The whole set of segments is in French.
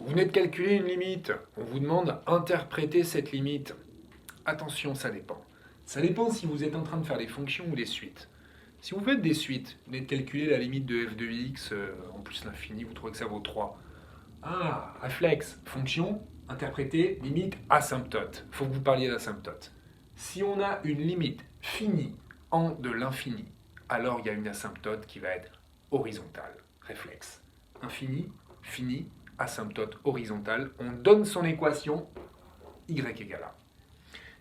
Vous venez de calculer une limite. On vous demande d'interpréter cette limite. Attention, ça dépend. Ça dépend si vous êtes en train de faire des fonctions ou des suites. Si vous faites des suites, vous venez de calculer la limite de f de x, en plus l'infini, vous trouvez que ça vaut 3. Ah, réflexe, fonction, interpréter, limite, asymptote. Il faut que vous parliez d'asymptote. Si on a une limite finie en de l'infini, alors il y a une asymptote qui va être horizontale. Réflexe. Infini, fini, asymptote horizontale. On donne son équation, y égale a.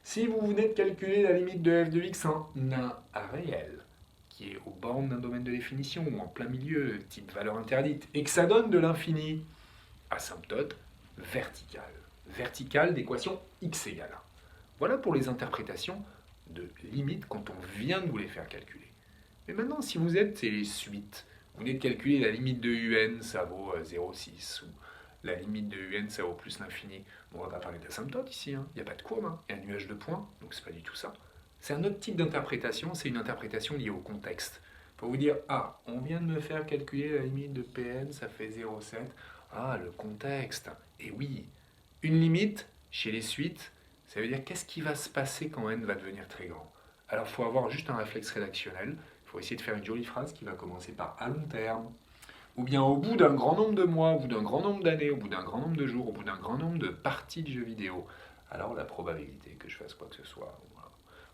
Si vous venez de calculer la limite de f de x en un réel, qui est aux bornes d'un domaine de définition ou en plein milieu, type valeur interdite, et que ça donne de l'infini, asymptote verticale. Verticale d'équation x égale a. Voilà pour les interprétations de limites quand on vient de vous les faire calculer. Mais maintenant, si vous êtes les suites, vous venez de calculer la limite de un, ça vaut 0,6, ou la limite de un, ça vaut plus l'infini. Bon, on ne va pas parler d'asymptote ici, il n'y a pas de courbe, il y a un nuage de points, donc c'est pas du tout ça. C'est un autre type d'interprétation, c'est une interprétation liée au contexte. Pour vous dire, ah, on vient de me faire calculer la limite de Pn, ça fait 0,7. Ah, le contexte. Et oui, une limite, chez les suites, ça veut dire qu'est-ce qui va se passer quand n va devenir très grand. Alors il faut avoir juste un réflexe rédactionnel, il faut essayer de faire une jolie phrase qui va commencer par à long terme, ou bien au bout d'un grand nombre de mois, au bout d'un grand nombre d'années, au bout d'un grand nombre de jours, au bout d'un grand nombre de parties de jeux vidéo. Alors la probabilité que je fasse quoi que ce soit,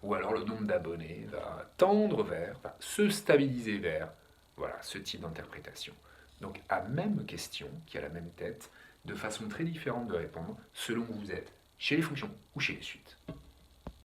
ou alors le nombre d'abonnés va tendre vers, va se stabiliser vers, voilà, ce type d'interprétation. Donc à même question, qui a la même tête, de façon très différente de répondre, selon où vous êtes, chez les fonctions ou chez les suites.